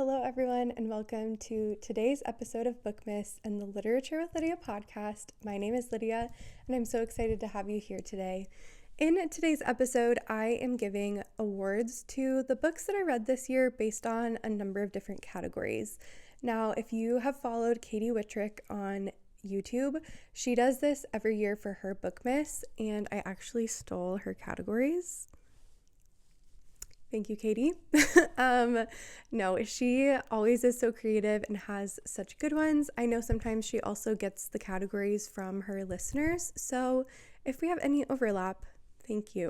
Hello, everyone, and welcome to today's episode of Bookmas and the Literature with Lydia podcast. My name is Lydia, and I'm so excited to have you here today. In today's episode, I am giving awards to the books that I read this year based on a number of different categories. Now, if you have followed Katie Wittrick on YouTube, she does this every year for her Bookmas, and I actually stole her categories. Thank you, Katie. No, she always is so creative and has such good ones. I know sometimes she also gets the categories from her listeners. So if we have any overlap, thank you.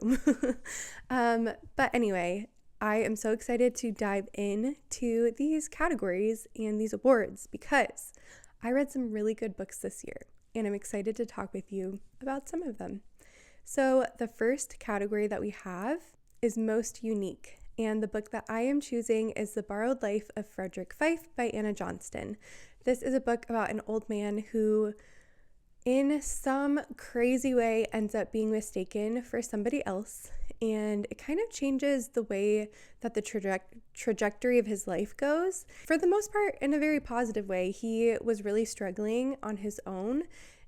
But anyway, I am so excited to dive into these categories and these awards because I read some really good books this year, and I'm excited to talk with you about some of them. So the first category that we have is most unique, and the book that I am choosing is The Borrowed Life of Frederick Fife by Anna Johnston. This is a book about an old man who, in some crazy way, ends up being mistaken for somebody else, and it kind of changes the way that the trajectory of his life goes. For the most part, in a very positive way. He was really struggling on his own,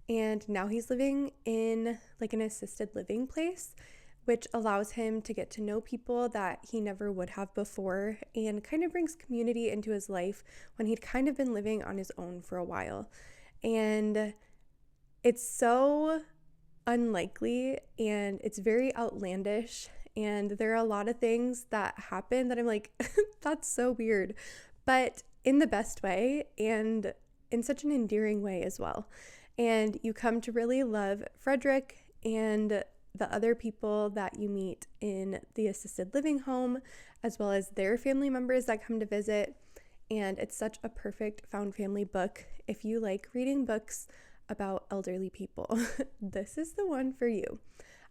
and now he's living in like an assisted living place, which allows him to get to know people that he never would have before and kind of brings community into his life when he'd kind of been living on his own for a while. And it's so unlikely and it's very outlandish, and there are a lot of things that happen that I'm like, that's so weird, but in the best way and in such an endearing way as well. And you come to really love Frederick and the other people that you meet in the assisted living home, as well as their family members that come to visit. And it's such a perfect found family book. If you like reading books about elderly people, this is the one for you.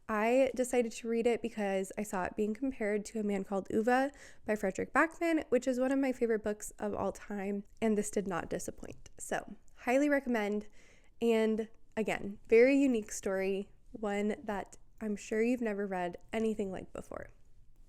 I decided to read it because I saw it being compared to A Man Called Ove by Frederick Backman, which is one of my favorite books of all time, and this did not disappoint. So, highly recommend. And again, very unique story, one that I'm sure you've never read anything like before.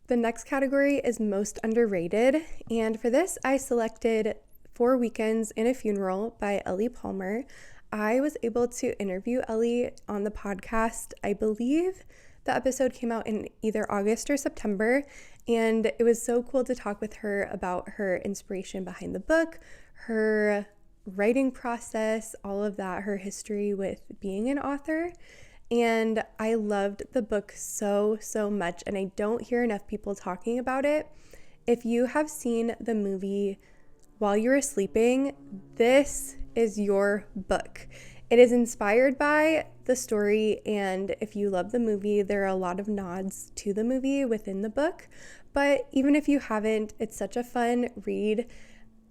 The next category is most underrated, and for this I selected 4 Weekends in a Funeral by Ellie Palmer. I was able to interview Ellie on the podcast. I believe the episode came out in either August or September, and it was so cool to talk with her about her inspiration behind the book, her writing process, all of that, her history with being an author. And I loved the book so much, and I don't hear enough people talking about it. If you have seen the movie While You Were Sleeping, this is your book. It is inspired by the story, and if you love the movie, there are a lot of nods to the movie within the book. But even if you haven't, it's such a fun read.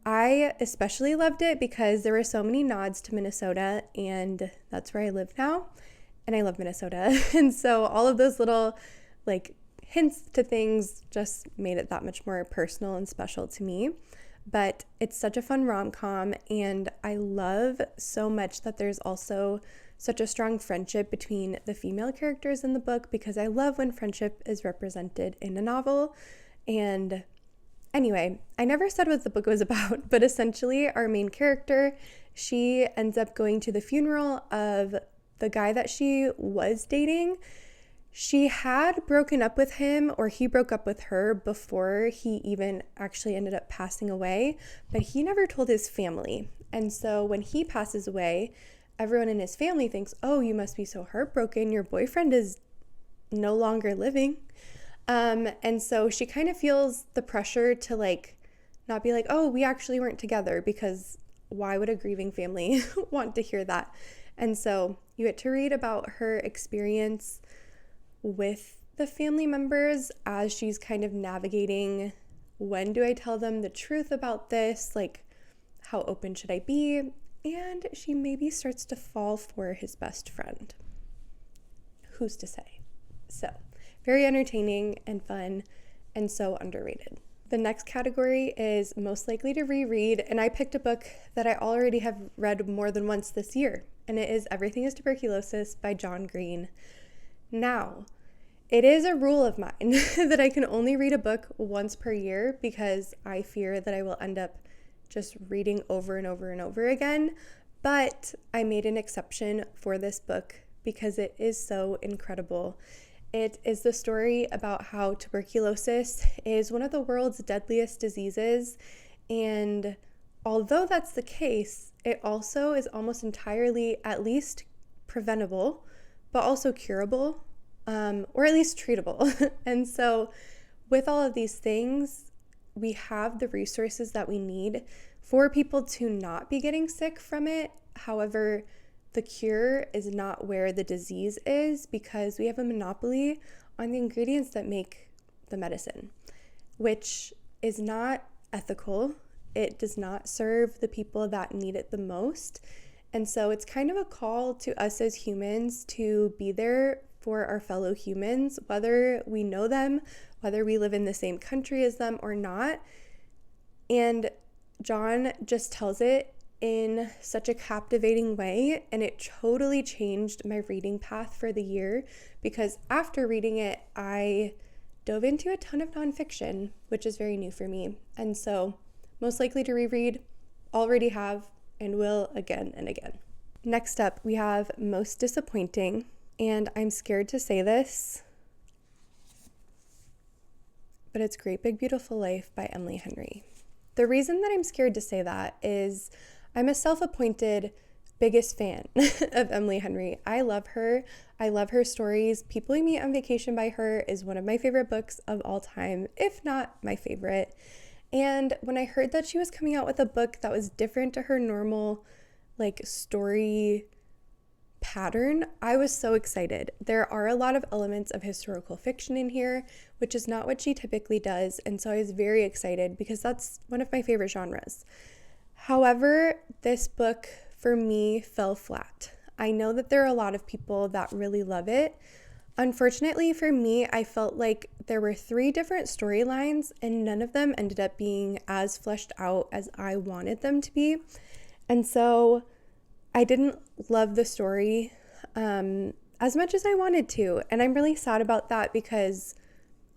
I especially loved it because there were so many nods to Minnesota, and that's where I live now. And I love Minnesota. And so all of those little like hints to things just made it that much more personal and special to me. But it's such a fun rom-com, and I love so much that there's also such a strong friendship between the female characters in the book, because I love when friendship is represented in a novel. And anyway, I never said what the book was about, but essentially our main character, she ends up going to the funeral of the guy that she was dating. She had broken up with him, or he broke up with her before he even actually ended up passing away, but he never told his family. And so when he passes away, everyone in his family thinks, oh, you must be so heartbroken. Your boyfriend is no longer living. And so she kind of feels the pressure to like, not be like, oh, we actually weren't together, because why would a grieving family want to hear that? And so you get to read about her experience with the family members as she's kind of navigating, when do I tell them the truth about this? Like, how open should I be? And she maybe starts to fall for his best friend. Who's to say? So, very entertaining and fun, and so underrated. The next category is most likely to reread, and I picked a book that I already have read more than once this year, and it is Everything is Tuberculosis by John Green. Now, It is a rule of mine that I can only read a book once per year because I fear that I will end up just reading over and over and over again. But I made an exception for this book because it is so incredible. It is the story about how tuberculosis is one of the world's deadliest diseases. And although that's the case, it also is almost entirely at least preventable, but also curable, or at least treatable. And so with all of these things, we have the resources that we need for people to not be getting sick from it. However, the cure is not where the disease is because we have a monopoly on the ingredients that make the medicine, which is not ethical. It does not serve the people that need it the most. And so it's kind of a call to us as humans to be there for our fellow humans, whether we know them, whether we live in the same country as them or not. And John just tells it in such a captivating way, and it totally changed my reading path for the year because after reading it, I dove into a ton of nonfiction, which is very new for me. And so most likely to reread, already have, and will again and again. Next up, we have Most Disappointing, and I'm scared to say this, but it's Great Big Beautiful Life by Emily Henry. The reason that I'm scared to say that is I'm a self-appointed biggest fan of Emily Henry. I love her. I love her stories. People We Meet on Vacation by her is one of my favorite books of all time, if not my favorite. And when I heard that she was coming out with a book that was different to her normal story pattern, I was so excited. There are a lot of elements of historical fiction in here, which is not what she typically does, and so I was very excited because that's one of my favorite genres. However, this book for me fell flat. I know that there are a lot of people that really love it. Unfortunately for me, I felt like there were 3 different storylines and none of them ended up being as fleshed out as I wanted them to be. And so I didn't love the story as much as I wanted to. And I'm really sad about that because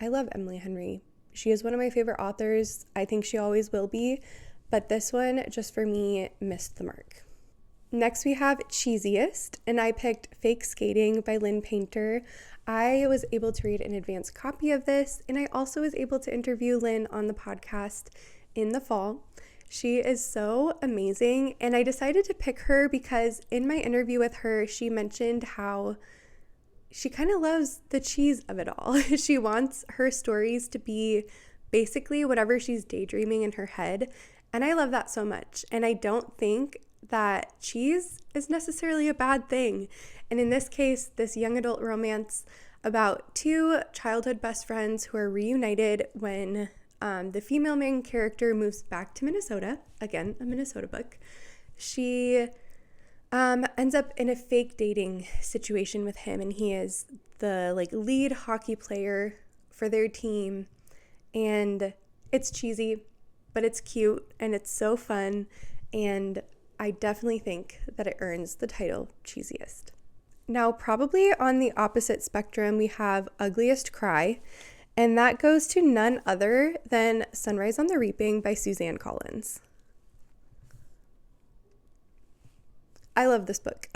I love Emily Henry. She is one of my favorite authors. I think she always will be. But this one, just for me, missed the mark. Next, we have Cheesiest, and I picked Fake Skating by Lynn Painter. I was able to read an advanced copy of this, and I also was able to interview Lynn on the podcast in the fall. She is so amazing, and I decided to pick her because in my interview with her, she mentioned how she kind of loves the cheese of it all. She wants her stories to be basically whatever she's daydreaming in her head, and I love that so much, and I don't think that cheese is necessarily a bad thing. And in this case, this young adult romance about 2 childhood best friends who are reunited when the female main character moves back to Minnesota. Again, a Minnesota book. She ends up in a fake dating situation with him, and he is the lead hockey player for their team. And it's cheesy, but it's cute and it's so fun, and I definitely think that it earns the title Cheesiest. Now, probably on the opposite spectrum, we have Ugliest Cry, and that goes to none other than Sunrise on the Reaping by Suzanne Collins. I love this book.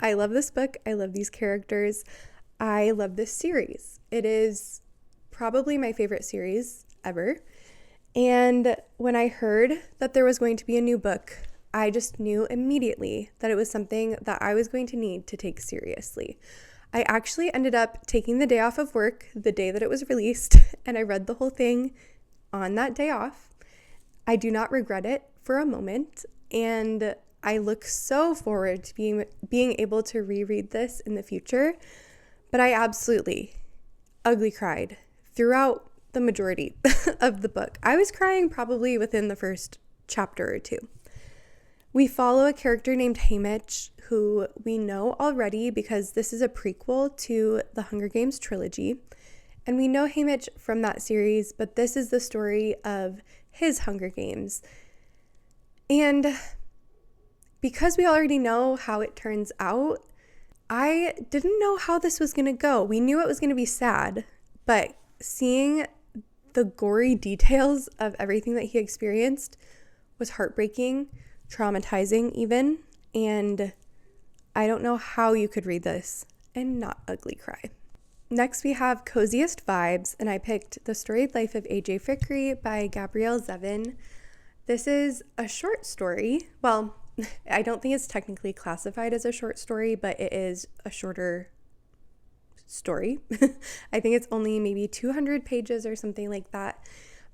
I love this book. I love these characters. I love this series. It is probably my favorite series ever. And when I heard that there was going to be a new book, I just knew immediately that it was something that I was going to need to take seriously. I actually ended up taking the day off of work the day that it was released, and I read the whole thing on that day off. I do not regret it for a moment, and I look so forward to being able to reread this in the future, but I absolutely ugly cried throughout the majority of the book. I was crying probably within the first chapter or 2. We follow a character named Haymitch, who we know already because this is a prequel to the Hunger Games trilogy. And we know Haymitch from that series, but this is the story of his Hunger Games. And because we already know how it turns out, I didn't know how this was going to go. We knew it was going to be sad, but seeing the gory details of everything that he experienced was heartbreaking, traumatizing even, and I don't know how you could read this and not ugly cry. Next, we have Coziest Vibes, and I picked The Storied Life of A.J. Fikry by Gabrielle Zevin. This is a short story. Well, I don't think it's technically classified as a short story, but it is a shorter story. I think it's only maybe 200 pages or something like that.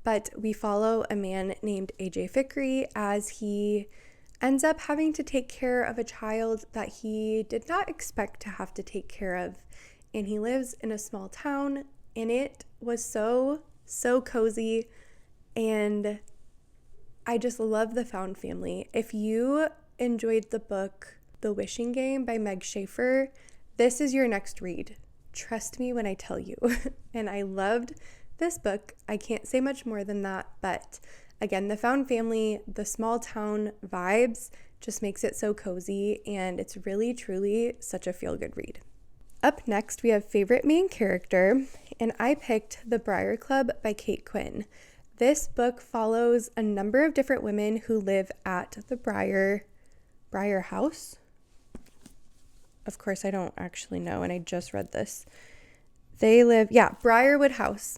But we follow a man named A.J. Fikry as he ends up having to take care of a child that he did not expect to have to take care of. And he lives in a small town, and it was so cozy, and I just love the found family. If you enjoyed the book The Wishing Game by Meg Schaefer, this is your next read. Trust me when I tell you. And I loved this book. I can't say much more than that, but again, the found family, the small town vibes just makes it so cozy, and it's really, truly such a feel-good read. Up next, we have Favorite Main Character, and I picked The Briar Club by Kate Quinn. This book follows a number of different women who live at the Briar House. Of course, I don't actually know, and I just read this. Briarwood House.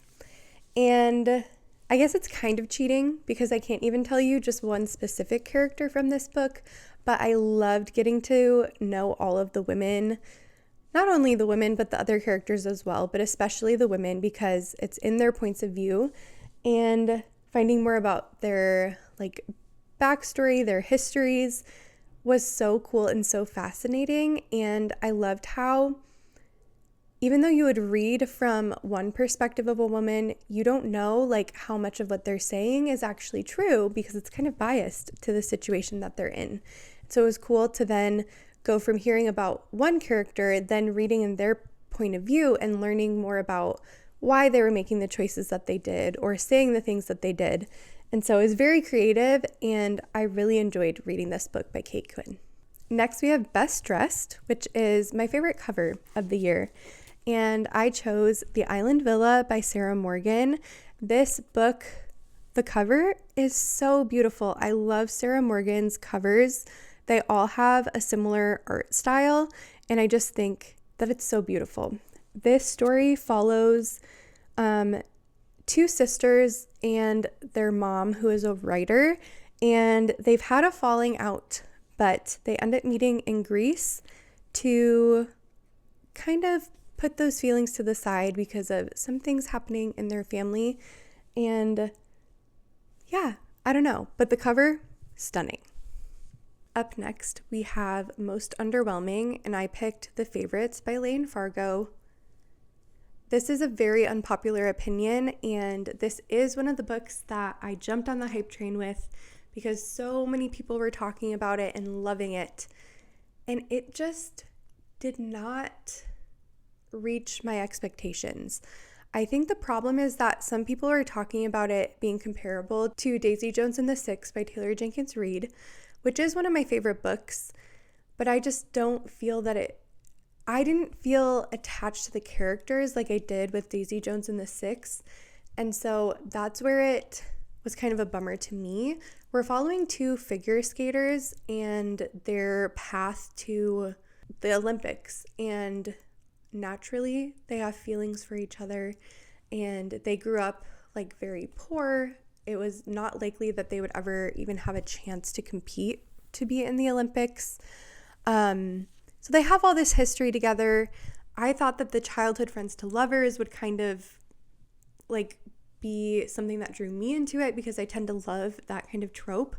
And I guess it's kind of cheating because I can't even tell you just one specific character from this book, but I loved getting to know all of the women. Not only the women, but the other characters as well, but especially the women because it's in their points of view, and finding more about their backstory, their histories was so cool and so fascinating. And I loved how even though you would read from one perspective of a woman, you don't know how much of what they're saying is actually true because it's kind of biased to the situation that they're in. So it was cool to then go from hearing about one character, then reading in their point of view and learning more about why they were making the choices that they did or saying the things that they did. And so it was very creative, and I really enjoyed reading this book by Kate Quinn. Next, we have Best Dressed, which is my favorite cover of the year. And I chose The Island Villa by Sarah Morgan. This book, the cover is so beautiful. I love Sarah Morgan's covers. They all have a similar art style, and I just think that it's so beautiful. This story follows two sisters and their mom, who is a writer, and they've had a falling out, but they end up meeting in Greece to kind of put those feelings to the side because of some things happening in their family. And yeah, I don't know, but the cover, stunning. Up next, we have Most Underwhelming, and I picked The Favorites by Lane Fargo. This is a very unpopular opinion, and this is one of the books that I jumped on the hype train with because so many people were talking about it and loving it, and it just did not reach my expectations. I think the problem is that some people are talking about it being comparable to Daisy Jones and the Six by Taylor Jenkins Reid, which is one of my favorite books, but I just don't feel that I didn't feel attached to the characters like I did with Daisy Jones and the Six, and so that's where it was kind of a bummer to me. We're following two figure skaters and their path to the Olympics, and naturally they have feelings for each other, and they grew up very poor. It was not likely that they would ever even have a chance to compete to be in the Olympics. So they have all this history together. I thought that the childhood friends to lovers would kind of be something that drew me into it because I tend to love that kind of trope.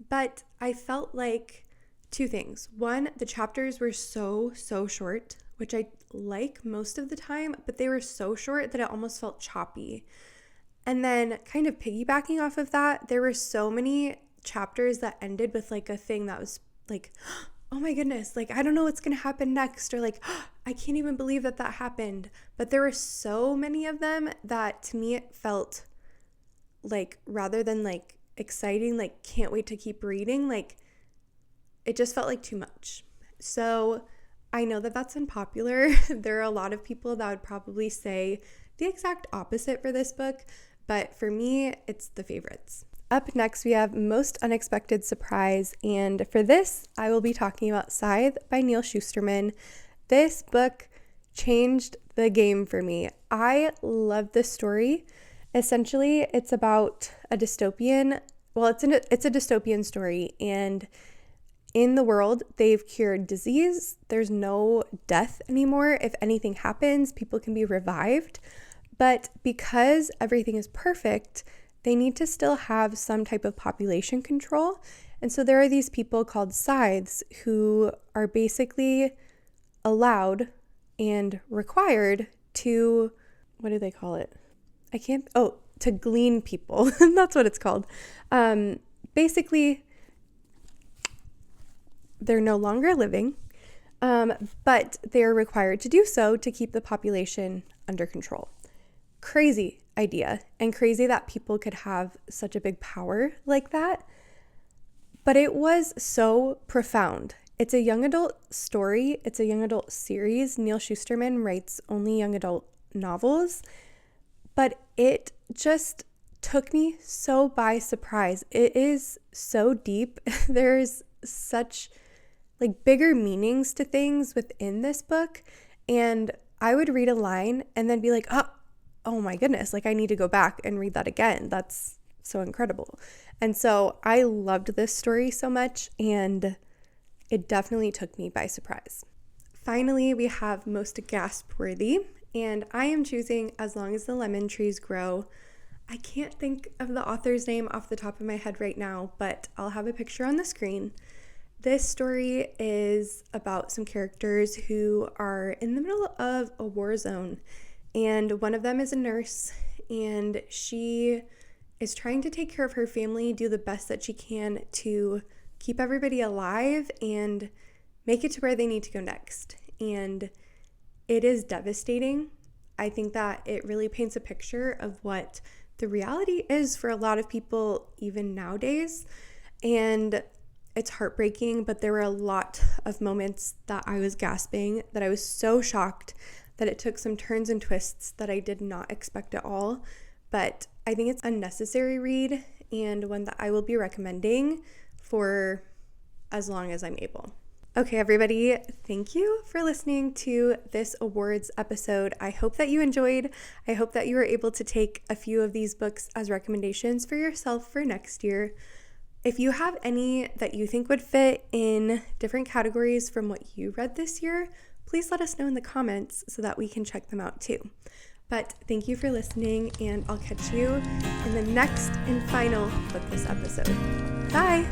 But I felt two things. One, the chapters were so short, which I like most of the time, but they were so short that it almost felt choppy. And then kind of piggybacking off of that, there were so many chapters that ended with a thing that was oh my goodness, I don't know what's going to happen next, or I can't even believe that happened. But there were so many of them that to me it felt rather than exciting, can't wait to keep reading, it just felt too much. So I know that that's unpopular. There are a lot of people that would probably say the exact opposite for this book, but for me, it's the favorites. Up next, we have Most Unexpected Surprise, and for this, I will be talking about Scythe by Neil Shusterman. This book changed the game for me. I love this story. Essentially, it's about a dystopian, it's a dystopian story, and in the world, they've cured disease. There's no death anymore. If anything happens, people can be revived. But because everything is perfect, they need to still have some type of population control. And so there are these people called scythes who are basically allowed and required to, what do they call it? To glean people. That's what it's called. Basically, they're no longer living, but they're required to do so to keep the population under control. Crazy idea, and crazy that people could have such a big power like that. But it was so profound. It's a young adult story. It's a young adult series. Neil Shusterman writes only young adult novels, but it just took me so by surprise. It is so deep. There's such bigger meanings to things within this book, and I would read a line and then be like, oh my goodness, I need to go back and read that again. That's so incredible. And so I loved this story so much, and it definitely took me by surprise. Finally, we have Most Gasp-Worthy, and I am choosing As Long as the Lemon Trees Grow. I can't think of the author's name off the top of my head right now, but I'll have a picture on the screen. This story is about some characters who are in the middle of a war zone, and one of them is a nurse, and she is trying to take care of her family, do the best that she can to keep everybody alive and make it to where they need to go next. And it is devastating. I think that it really paints a picture of what the reality is for a lot of people even nowadays. And it's heartbreaking, but there were a lot of moments that I was gasping, that I was so shocked that it took some turns and twists that I did not expect at all. But I think it's a necessary read and one that I will be recommending for as long as I'm able. Okay, everybody, thank you for listening to this awards episode. I hope that you enjoyed. I hope that you were able to take a few of these books as recommendations for yourself for next year. If you have any that you think would fit in different categories from what you read this year, please let us know in the comments so that we can check them out too. But thank you for listening, and I'll catch you in the next and final Book This episode. Bye!